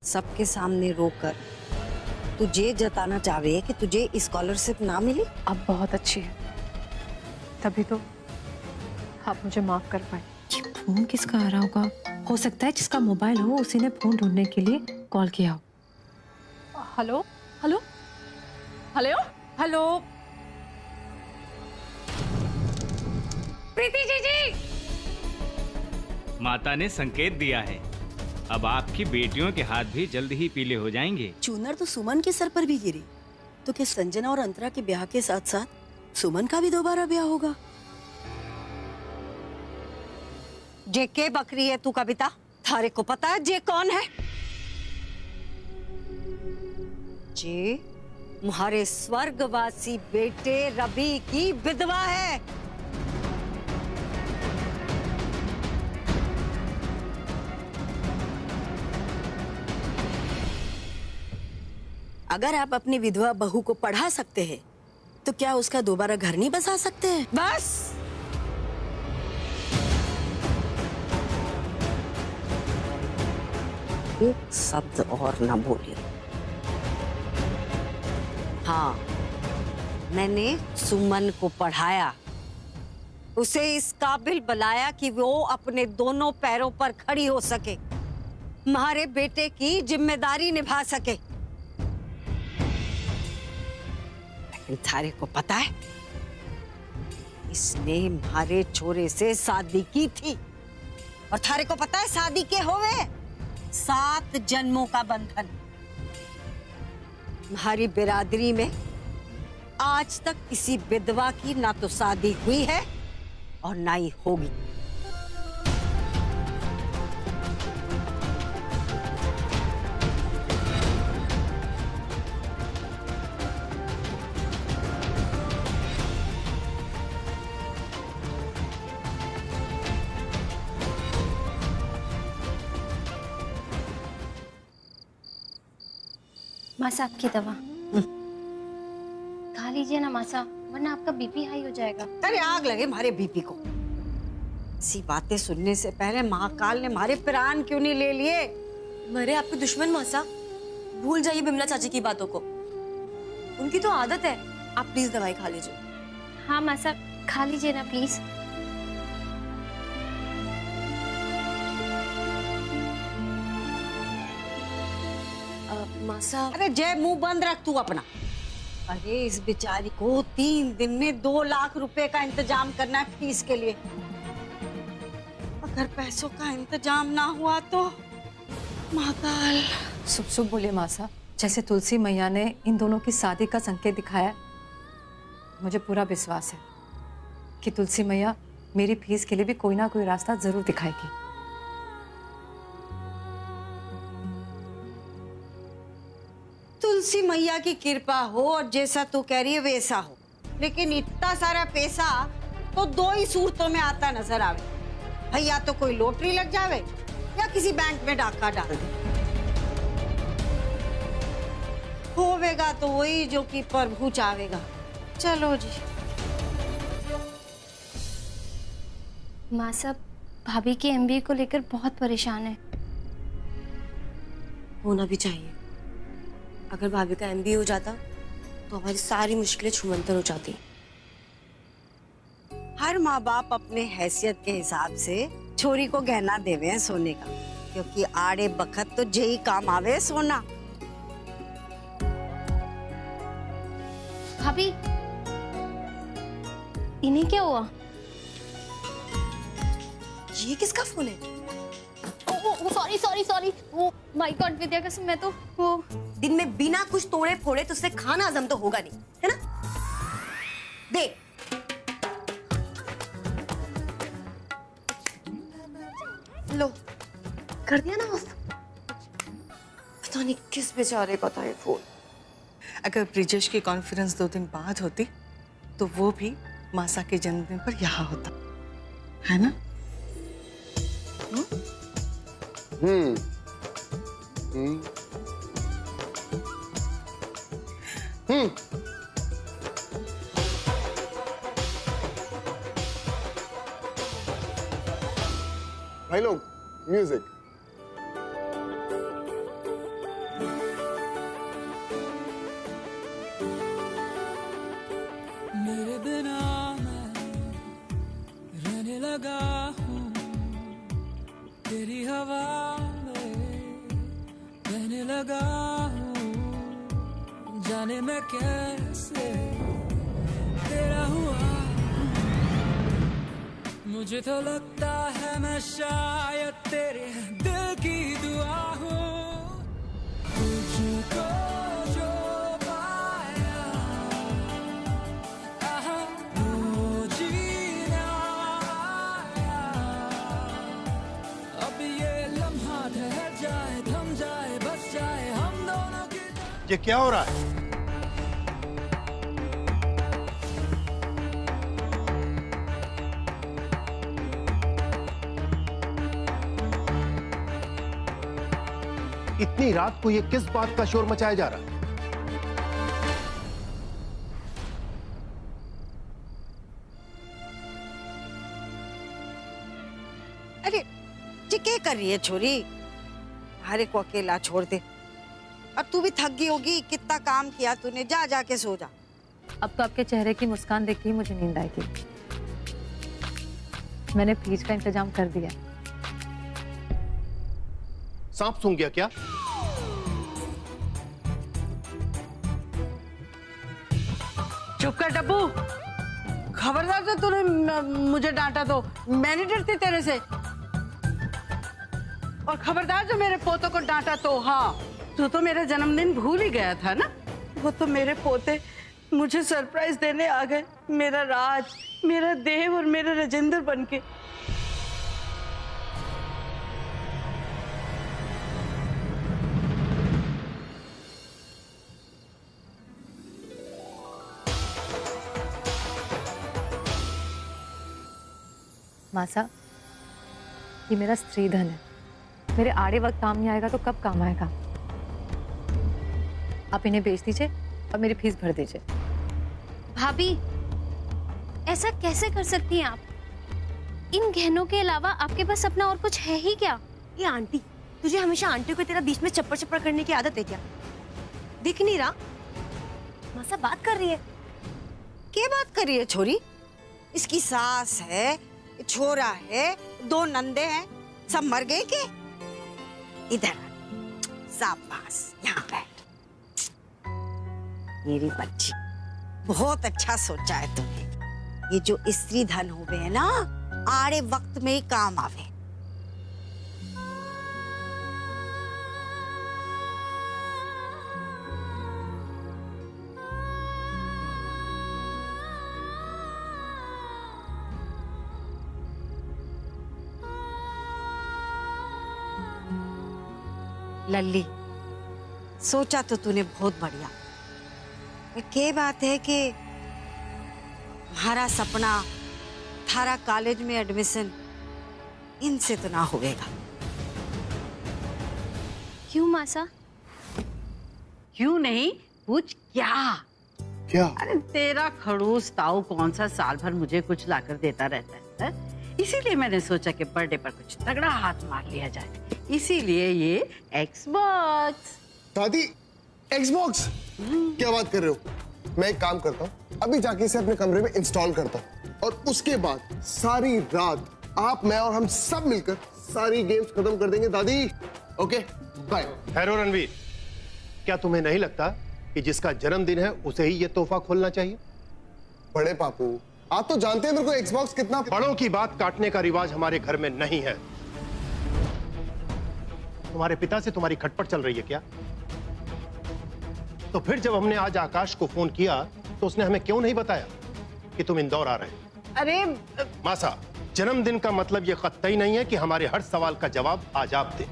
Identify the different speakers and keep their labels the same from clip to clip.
Speaker 1: सबके सामने रोकर तुझे जताना चाहे कि तुझे स्कॉलरशिप ना मिली।
Speaker 2: अब बहुत अच्छी है, तभी तो आप मुझे माफ कर पाए।
Speaker 3: ये फोन किसका आ रहा होगा? हो सकता है जिसका मोबाइल हो उसी ने फोन ढूंढने के लिए कॉल किया हो।
Speaker 2: Hello hello hello hello,
Speaker 1: Preeti ji
Speaker 4: माता ने संकेत दिया है, अब आपकी बेटियों के हाथ भी जल्द ही पीले हो जाएंगे।
Speaker 5: चूनर तो सुमन के सर पर भी गिरी, तो क्या संजना और अंतरा के ब्याह के साथ साथ सुमन का भी दोबारा ब्याह होगा?
Speaker 1: जे के बकरी है तू कविता, थारे को पता है जे कौन है? जे तुम्हारे स्वर्गवासी बेटे रवि की विधवा है।
Speaker 5: अगर आप अपनी विधवा बहू को पढ़ा सकते हैं, तो क्या उसका दोबारा घर नहीं बसा सकते हैं?
Speaker 1: बस एक शब्द और न बोलिए। हाँ, मैंने सुमन को पढ़ाया, उसे इस काबिल बनाया कि वो अपने दोनों पैरों पर खड़ी हो सके, तुम्हारे बेटे की जिम्मेदारी निभा सके। लेकिन थारे को पता है, इसने हमारे छोरे से शादी की थी, और थारे को पता है शादी के होवे 7 जन्मों का बंधन। हमारी बिरादरी में आज तक किसी विधवा की ना तो शादी हुई है और ना ही होगी।
Speaker 6: मासा आपकी दवा खा लीजिए ना मासा, वरना आपका बीपी हाई हो जाएगा।
Speaker 1: अरे आग लगे हमारे बीपी को। ऐसी बातें सुनने से पहले महाकाल ने हमारे प्राण क्यों नहीं ले लिए?
Speaker 7: मरे आपके दुश्मन मासा, भूल जाइए बिमला चाची की बातों को, उनकी तो आदत है। आप प्लीज दवाई खा लीजिए।
Speaker 6: हाँ मासा, खा लीजिए ना प्लीज।
Speaker 7: मासा,
Speaker 1: अरे जय मुंह बंद रख तू अपना। अरे इस बेचारी को 3 दिन में 2 लाख रुपए का इंतजाम करना है फीस के लिए। अगर पैसों का इंतजाम ना हुआ तो महाकाल।
Speaker 2: शुभ शुभ बोले मासा, जैसे तुलसी मैया ने इन दोनों की शादी का संकेत दिखाया, मुझे पूरा विश्वास है कि तुलसी मैया मेरी फीस के लिए भी कोई ना कोई रास्ता जरूर दिखाएगी।
Speaker 1: तुलसी मैया की कृपा हो और जैसा तू कह रही है वैसा हो, लेकिन इतना सारा पैसा तो 2 ही सूरतों में आता नजर आवे भाई, या तो कोई लॉटरी लग जावे या किसी बैंक में डाका डाल दे। होवेगा तो वही जो कि प्रभु चाहेगा। चलो जी।
Speaker 6: मासा, भाभी की एमबीए को लेकर बहुत परेशान है।
Speaker 7: होना भी चाहिए। अगर भाभी का एमबीए हो जाता तो हमारी सारी मुश्किलें छूमंतर हो जाती।
Speaker 1: हर माँ बाप अपने हैसियत के हिसाब से छोरी को गहना देवे हैं सोने का, क्योंकि आड़े बखत तो यही काम आवे सोना।
Speaker 6: भाभी, इन्हें क्या हुआ?
Speaker 7: ये किसका फोन है?
Speaker 6: सॉरी सॉरी सॉरी, वो माय गॉड विद्या कसम, मैं तो वो
Speaker 7: दिन में बिना कुछ तोड़े फोड़े तुझसे खाना हजम तो होगा नहीं, है ना? दे। लो, कर दिया ना ऑफ। पता नहीं किस बेचारे का था ये फोन।
Speaker 8: अगर ब्रिजेश की कॉन्फ्रेंस 2 दिन बाद होती तो वो भी मासा के जन्मदिन पर यहाँ होता, है ना?
Speaker 9: भाई लोग म्यूजिक। लगा हूँ, जाने मैं कैसे तेरा हुआ। मुझे तो लगता है मैं शायद तेरे दिल की दुआ हूँ, तुझको जो पाया तो जीना आया। अब ये लम्हा ठहर जाए, थम जाए, बस जाए हम दोनों की।
Speaker 10: ये क्या हो रहा है? इतनी रात को ये किस बात का शोर मचाया जा रहा है?
Speaker 1: अरे ये क्या कर रही है छोरी? हरे को अकेला छोड़ दे। अब तू भी थक गई होगी, कितना काम किया तूने। जा जाके सो जा।
Speaker 2: अब तो आपके चेहरे की मुस्कान देख के ही मुझे नींद आएगी। मैंने फ्रिज का इंतजाम कर दिया।
Speaker 10: सांप सूंघ गया क्या?
Speaker 11: चुप कर डब्बू। खबरदार तो तूने मुझे डांटा तो मैं नहीं डरती तेरे से। और खबरदार जो मेरे पोतों को डांटा तो हाँ, तू तो मेरा जन्मदिन भूल ही गया था ना। वो तो मेरे पोते मुझे सरप्राइज देने आ गए, मेरा राज, मेरा देव और मेरा राजेंद्र बनके।
Speaker 2: मासा, ये मेरा स्त्री धन है। मेरे आड़े वक्त काम नहीं आएगा तो कब काम आएगा? आप इन्हें बेच दीजिए और मेरी फीस भर दीजिए।
Speaker 6: भाभी, ऐसा कैसे कर सकती हैं आप? इन गहनों के अलावा आपके पास अपना और कुछ है ही क्या?
Speaker 7: ये आंटी, तुझे हमेशा आंटी को तेरा बीच में चप्पड़ चप्पड़ करने की आदत है क्या? दिख नहीं रहा? मासा बात कर रही है।
Speaker 1: क्या बात कर रही है छोरी? इसकी सास है, छोरा है, 2 नंदे हैं, सब मर गए के? इधर शाबाश, यहाँ बैठ। मेरी बच्ची, बहुत अच्छा सोचा है तुमने। ये जो स्त्री धन हुए है ना, आड़े वक्त में ही काम आवे। लल्ली, सोचा तो तूने बहुत बढ़िया। क्या बात है कि हमारा सपना थारा कॉलेज में एडमिशन इनसे तो ना होएगा।
Speaker 6: क्यों मासा?
Speaker 11: क्यों नहीं, पूछ क्या?
Speaker 10: क्या?
Speaker 11: अरे तेरा खड़ूस ताऊ कौन सा साल भर मुझे कुछ लाकर देता रहता है? इसीलिए मैंने सोचा कि बर्थडे पर कुछ तगड़ा हाथ मार लिया जाए। इसीलिए ये एक्सबॉक्स।
Speaker 12: दादी, एक्सबॉक्स? क्या बात कर रहे हो? मैं एक काम करता हूँ, अभी जाके इसे अपने कमरे में इंस्टॉल करता हूँ और उसके बाद सारी रात आप, मैं और हम सब मिलकर सारी गेम्स खत्म कर देंगे दादी। Okay, bye.
Speaker 10: हैरो रणवीर, क्या तुम्हें नहीं लगता कि जिसका जन्मदिन है उसे ही ये तोहफा खोलना चाहिए?
Speaker 12: बड़े पापू, आप तो जानते हैं मेरे को एक्सबॉक्स कितना।
Speaker 10: बड़ों की बात काटने का रिवाज हमारे घर में नहीं है। तुम्हारे पिता से तुम्हारी खटपट चल रही है क्या? तो फिर जब हमने आज आकाश को फोन किया तो उसने हमें क्यों नहीं बताया कि तुम इंदौर आ रहे हैं?
Speaker 11: अरे
Speaker 10: मासा, जन्मदिन का मतलब यह कतई नहीं है कि हमारे हर सवाल का जवाब आज आप दें।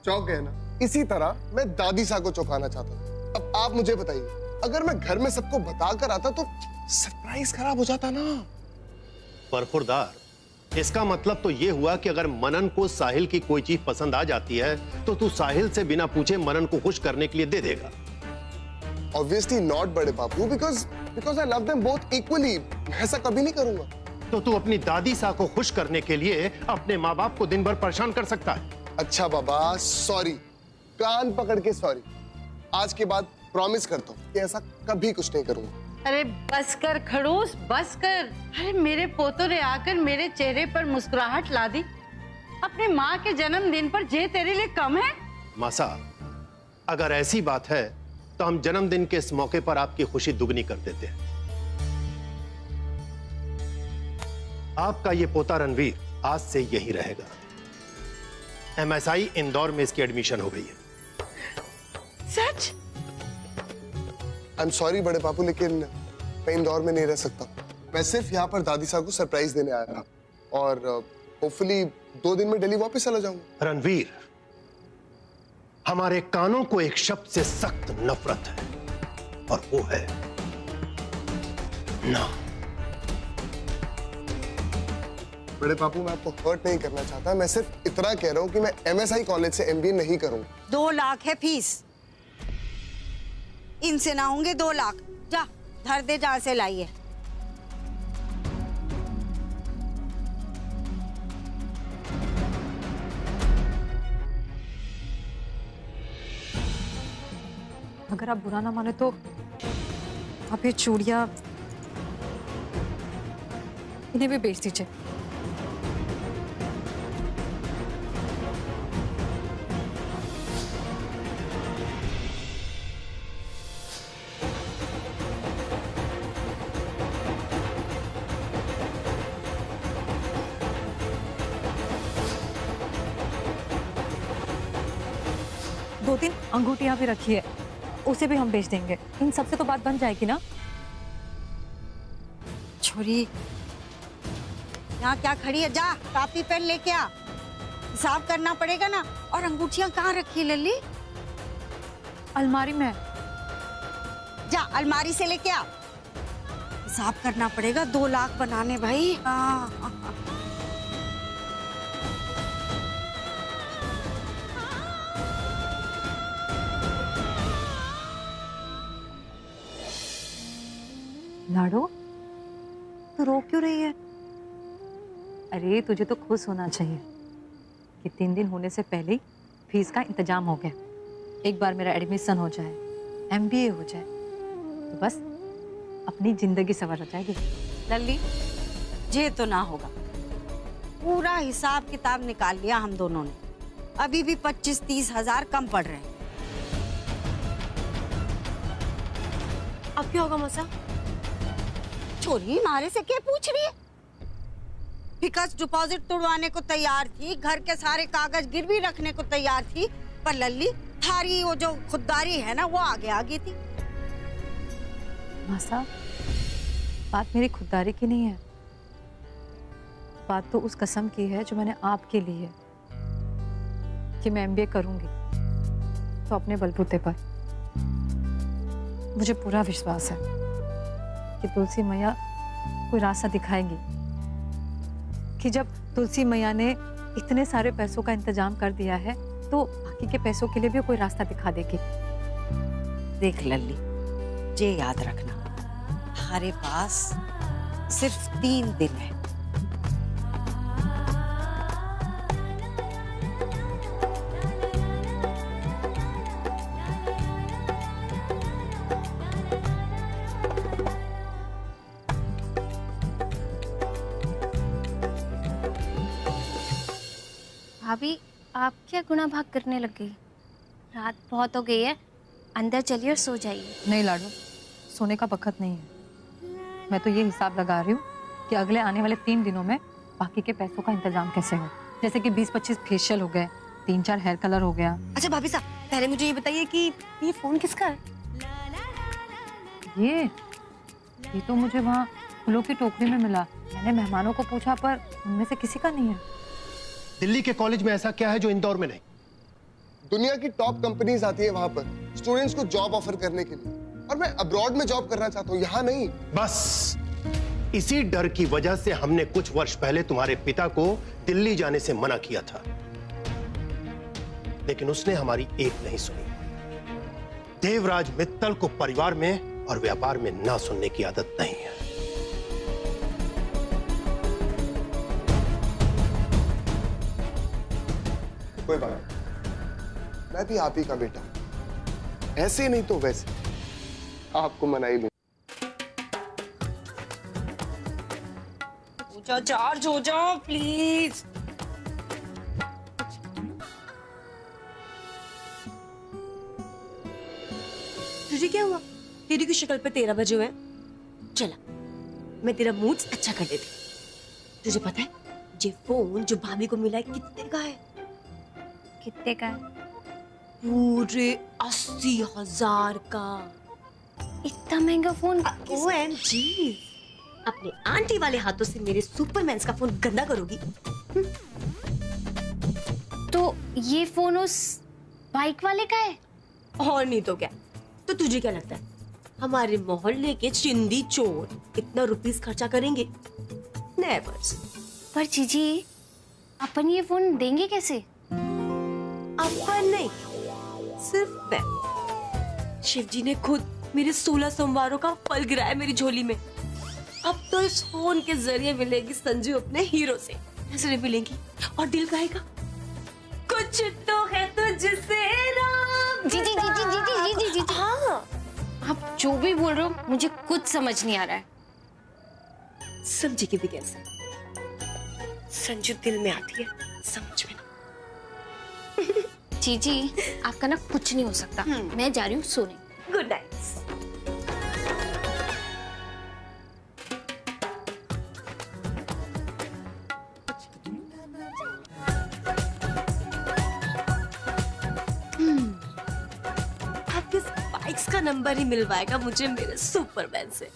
Speaker 12: चौंक गए ना? इसी तरह मैं दादी सा को चौंकाना चाहता हूँ। अब आप मुझे बताइए, अगर मैं घर में सबको बताकर आता तो सरप्राइज खराब हो जाता ना।
Speaker 10: बरखुरदार, इसका मतलब तो ये हुआ कि अगर मनन को साहिल की कोई चीज पसंद आ जाती है तो तू साहिल से बिना पूछे मनन को खुश करने के लिए दे देगा।
Speaker 12: Obviously not, बड़े बापू, because I love them both equally. ऐसा कभी नहीं करूंगा।
Speaker 10: तो तू अपनी दादी सा को खुश करने के लिए अपने माँ बाप को दिन भर परेशान कर सकता है।
Speaker 12: अच्छा बाबा, सॉरी, कान पकड़ के सॉरी। आज के बाद प्रॉमिस करता हूँ कि ऐसा कभी कुछ नहीं करूंगा।
Speaker 11: अरे बस कर खड़ूस, बस कर। अरे मेरे पोतों ने आकर मेरे चेहरे पर मुस्कुराहट ला दी। अपनी माँ के जन्मदिन पर जे तेरे लिए कम है?
Speaker 10: मासा, अगर ऐसी बात है तो हम जन्मदिन के इस मौके पर आपकी खुशी दुगनी कर देते हैं। आपका ये पोता रणवीर आज से यही रहेगा। MSI इंदौर में इसकी एडमिशन हो गई है।
Speaker 11: सच?
Speaker 12: आई एम सॉरी बड़े पापू, लेकिन मैं इंदौर में नहीं रह सकता। मैं सिर्फ यहाँ पर दादी साहब को सरप्राइज देने आया था और होपफुली 2 दिन में दिल्ली वापस चला जाऊंगा।
Speaker 10: रणवीर, हमारे कानों को एक शब्द से सख्त नफरत है और वो है ना।
Speaker 12: बड़े पापू, मैं आपको हर्ट नहीं करना चाहता, मैं सिर्फ इतना कह रहा हूँ कि मैं MSI कॉलेज से MBA नहीं करूंगा।
Speaker 1: 2 लाख है फीस, इनसे ना होंगे 2 लाख। जा धर दे जहां से लाई है।
Speaker 2: अगर आप बुरा ना माने तो आप ये चूड़ियां इन्हें भी बेच दीजिए। दो 3 अंगूठियां भी रखी है, उसे भी हम बेच देंगे। इन सबसे तो बात बन जाएगी ना।
Speaker 1: छोरी, यहाँ क्या खड़ी है? जा कापी पेन लेके आ, हिसाब करना पड़ेगा ना। और अंगूठियां कहाँ रखी है लल्ली?
Speaker 2: अलमारी में।
Speaker 1: जा अलमारी से लेके आ, हिसाब करना पड़ेगा। 2 लाख बनाने भाई। हाँ।
Speaker 2: लाडो, तू रो क्यों रही है? अरे तुझे तो खुश होना चाहिए कि 3 दिन होने से पहले ही फीस का इंतजाम हो गया। एक बार मेरा एडमिशन हो जाए, MBA हो जाए तो बस अपनी जिंदगी संवर जाएगी।
Speaker 1: लल्ली, ये तो ना होगा। पूरा हिसाब किताब निकाल लिया हम दोनों ने, अभी भी 25-30 हजार कम पड़ रहे हैं।
Speaker 7: अब क्या होगा मौसा?
Speaker 1: छोरी, मारे से क्या पूछ रही है? फिक्स डिपॉजिट तोड़वाने को तैयार थी, घर के सारे कागज गिरवी रखने को तैयार थी, पर लल्ली थारी वो जो खुददारी है ना, वो आगे आ गई थी।
Speaker 2: मासा, बात मेरी खुददारी की नहीं है, बात तो उस कसम की है जो मैंने आपके ली है कि मैं MBA करूंगी तो अपने बलबूते पर। मुझे पूरा विश्वास है कि तुलसी मैया कोई रास्ता दिखाएंगी, कि जब तुलसी मैया ने इतने सारे पैसों का इंतजाम कर दिया है तो बाकी के पैसों के लिए भी कोई रास्ता दिखा देगी।
Speaker 1: देख लल्ली, ये याद रखना, हमारे पास सिर्फ 3 दिन है।
Speaker 6: भाभी, आप क्या गुनाह भाग करने लग गई? रात बहुत हो गई है, अंदर चलिए और सो जाइए।
Speaker 2: नहीं लाडो, सोने का वक्त नहीं है। मैं तो ये हिसाब लगा रही हूँ कि अगले आने वाले 3 दिनों में बाकी के पैसों का इंतजाम कैसे हो। जैसे कि 20-25 फेशियल हो गए, 3-4 हेयर कलर हो गया।
Speaker 7: अच्छा भाभी साहब, पहले मुझे ये बताइए कि ये फोन किसका है?
Speaker 2: ये तो मुझे वहाँ फूलों की टोकरी में मिला। मैंने मेहमानों को पूछा पर उनमें से किसी का नहीं है।
Speaker 10: दिल्ली के कॉलेज में ऐसा क्या है जो इंदौर में नहीं?
Speaker 12: दुनिया की टॉप कंपनीज आती है वहां पर स्टूडेंट्स को जॉब ऑफर करने के लिए, और मैं अब्रॉड में जॉब करना चाहता हूँ, यहाँ नहीं।
Speaker 10: बस इसी डर की वजह से हमने कुछ वर्ष पहले तुम्हारे पिता को दिल्ली जाने से मना किया था, लेकिन उसने हमारी एक नहीं सुनी। देवराज मित्तल को परिवार में और व्यापार में ना सुनने की आदत नहीं है।
Speaker 12: कोई बात नहीं, मैं भी आप ही का बेटा, ऐसे नहीं तो वैसे आपको मना ही लूं।
Speaker 7: जा, चार्ज हो जाओ प्लीज। तुझे क्या हुआ? तेरी की शक्ल पे 13 बजे हुए। चला, मैं तेरा मूड अच्छा कर देती। तुझे पता है ये फोन जो भाभी को मिला है कितने का है?
Speaker 6: कितने का है?
Speaker 7: पूरे 80,000 का।
Speaker 6: इतना महंगा फोन?
Speaker 7: OMG, अपने आंटी वाले हाथों से मेरे सुपरमैन का फोन गंदा करोगी?
Speaker 6: तो ये फोन उस बाइक वाले का है?
Speaker 7: और नहीं तो क्या। तो तुझे क्या लगता है हमारे मोहल्ले के चिंदी चोर इतना रुपीस खर्चा करेंगे? नेवर।
Speaker 6: पर जीजी, अपन ये फोन देंगे कैसे?
Speaker 7: अपन नहीं, सिर्फ मैं। शिवजी ने खुद मेरे 16 सोमवारों का फल गिराया मेरी झोली में। अब तो इस फोन के जरिए मिलेगी संजू अपने हीरो से, नजरें मिलेंगी और दिल गाएगा कुछ तो है तुझसे राम।
Speaker 6: जीजी जीजी जीजी जीजी जीजी,
Speaker 7: हाँ,
Speaker 6: आप जो भी बोल रहे हो मुझे कुछ समझ नहीं आ रहा है।
Speaker 7: समझेगी भी कैसे? संजू दिल में आती है, समझ में ना।
Speaker 6: जीजी, आपका ना कुछ नहीं हो सकता। मैं जा रही हूँ सोने।
Speaker 7: Good night. अब किस बाइक्स का नंबर ही मिलवाएगा मुझे मेरे सुपरमैन से?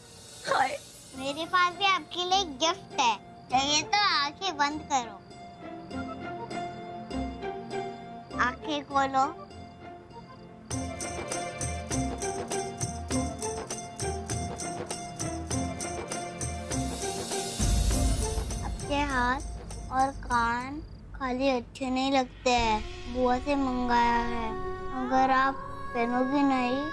Speaker 7: हाय,
Speaker 13: मेरे पास भी आपके लिए गिफ्ट है, चाहिए तो आंखें बंद करो। आंखें खोलो। आपके हाथ और कान खाली अच्छे नहीं लगते हैं, बुआ से मंगाया है। अगर आप पहनोगी नहीं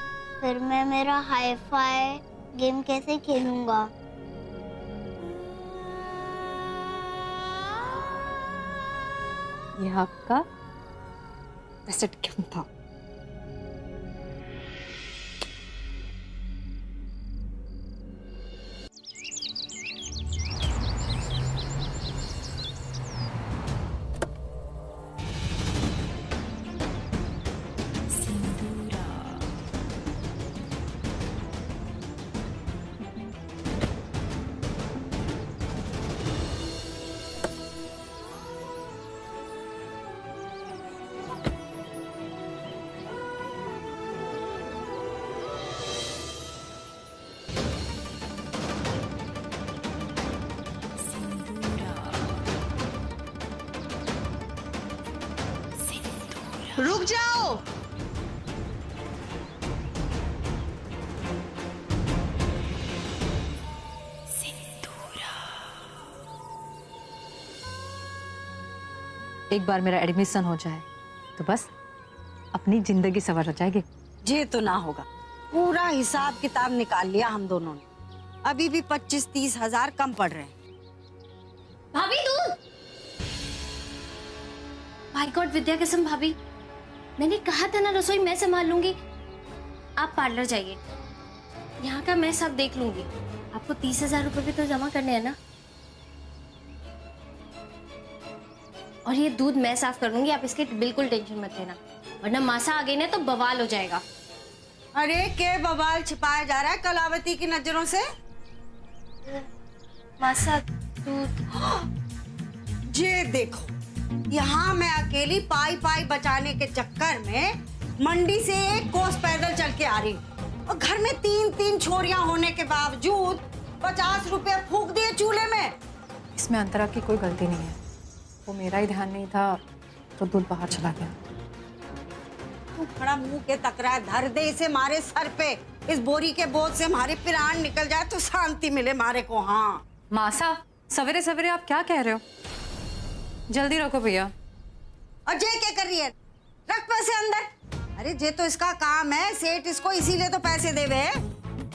Speaker 13: फिर मैं मेरा हाई फाई गेम कैसे खेलूंगा?
Speaker 2: यह आपका बेस्ट गिफ्ट था।
Speaker 8: रुक जाओ।
Speaker 2: एक बार मेरा एडमिशन हो जाए तो बस अपनी जिंदगी सवर हो जाएगी।
Speaker 1: ये तो ना होगा। पूरा हिसाब किताब निकाल लिया हम दोनों ने, अभी भी 25-30 हजार कम पड़ रहे हैं।
Speaker 6: भाभी दूध। माय गॉड विद्या कसम भाभी, मैंने कहा था ना रसोई मैं संभाल लूंगी। आप पार्लर जाइए, यहाँ का मैं सब देख लूंगी। आपको 30,000 रुपए भी तो जमा करने हैं ना। और ये दूध मैं साफ कर लूंगी, आप इसकी बिल्कुल टेंशन मत लेना, वरना मासा आ गई ना तो बवाल हो जाएगा।
Speaker 1: अरे के बवाल छिपाया जा रहा है कलावती की नजरों से?
Speaker 6: मासा दूध।
Speaker 1: ये देखो, यहाँ मैं अकेली पाई पाई बचाने के चक्कर में मंडी से 1 कोस पैदल चल के आ रही हूँ, और घर में 3-3 छोरियां होने के बावजूद 50 रुपए फूंक दिए चूल्हे में।
Speaker 2: इसमें अंतरा की कोई गलती नहीं है, वो मेरा ही ध्यान नहीं था तो दूध बाहर चला गया।
Speaker 1: तू खड़ा मुंह के तकरार धर दे इसे मारे सर पे। इस बोरी के बोझ से हमारे प्राण निकल जाए तो शांति मिले मारे को। हाँ
Speaker 2: मासा, सवेरे सवेरे आप क्या कह रहे हो? जल्दी रखो भैया।
Speaker 1: और जे क्या कर रही है? रख पैसे अंदर। अरे जे तो इसका काम है, सेठ इसको इसीलिए तो पैसे देवे।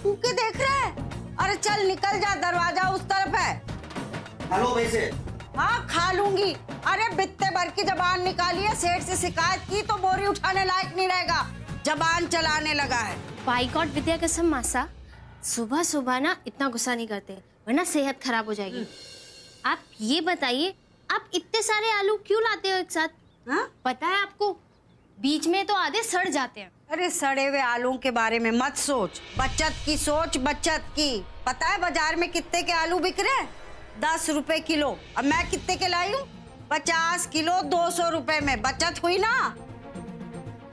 Speaker 1: तू क्या देख रहा है? अरे चल निकल जा, दरवाजा उस तरफ है।
Speaker 14: हेलो पैसे।
Speaker 1: हाँ खा लूंगी। अरे बित्ते भर की जबान निकाली है, सेठ से शिकायत की तो बोरी उठाने लायक नहीं रहेगा, जबान चलाने लगा है।
Speaker 6: बाय गॉड विद्या कसम मासा, सुबह सुबह ना इतना गुस्सा नहीं करते वरना सेहत खराब हो जाएगी। आप ये बताइए, आप इतने सारे आलू क्यों लाते हो एक साथ?
Speaker 1: हाँ?
Speaker 6: पता है आपको, बीच में तो आधे सड़ जाते हैं।
Speaker 1: अरे सड़े हुए आलूओं के बारे में मत सोच, बचत की सोच, बचत की। पता है बाजार में कितने के आलू बिक रहे हैं? 10 रुपए किलो। अब मैं कितने के लाई हूँ? 50 किलो 200 रुपए में। बचत हुई ना।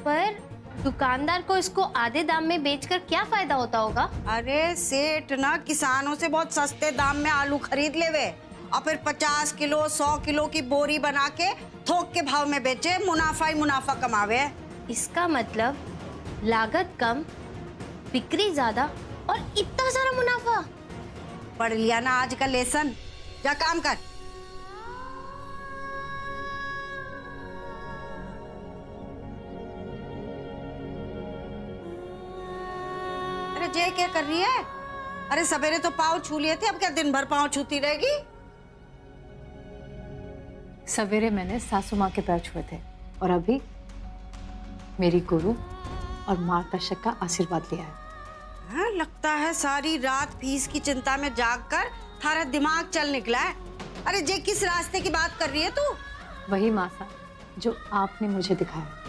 Speaker 6: पर दुकानदार को इसको आधे दाम में बेचकर क्या फायदा होता होगा?
Speaker 1: अरे सेठ ना किसानों से बहुत सस्ते दाम में आलू खरीद लेवे और फिर 50 किलो 100 किलो की बोरी बना के थोक के भाव में बेचे, मुनाफा ही मुनाफा कमावे।
Speaker 6: इसका मतलब लागत कम, बिक्री ज्यादा और इतना सारा मुनाफा।
Speaker 1: पढ़ लिया ना आज का लेसन, जा काम कर। अरे जय क्या कर रही है? अरे सवेरे तो पाँव छू लिए थे, अब क्या दिन भर पाँव छूती रहेगी?
Speaker 2: सवेरे मैंने सासू माँ के पैर छुए थे और अभी मेरी गुरु और मार्गदर्शक का आशीर्वाद लिया है।
Speaker 1: हाँ, लगता है सारी रात फीस की चिंता में जागकर थारा दिमाग चल निकला है। अरे जे किस रास्ते की बात कर रही है तू?
Speaker 2: वही मासा जो आपने मुझे दिखाया।